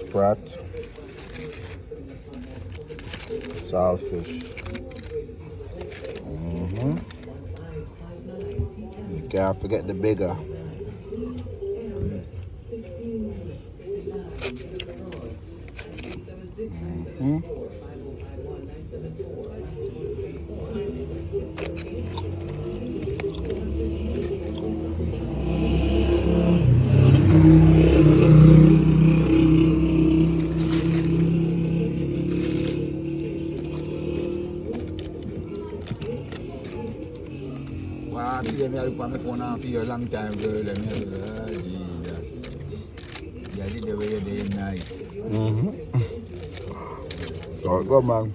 sprat, saltfish. Can't forget the bigger. Wah, dia ni lupa me pona fi long time ago le me. Jesus. Jadi dia way day and night. So go man.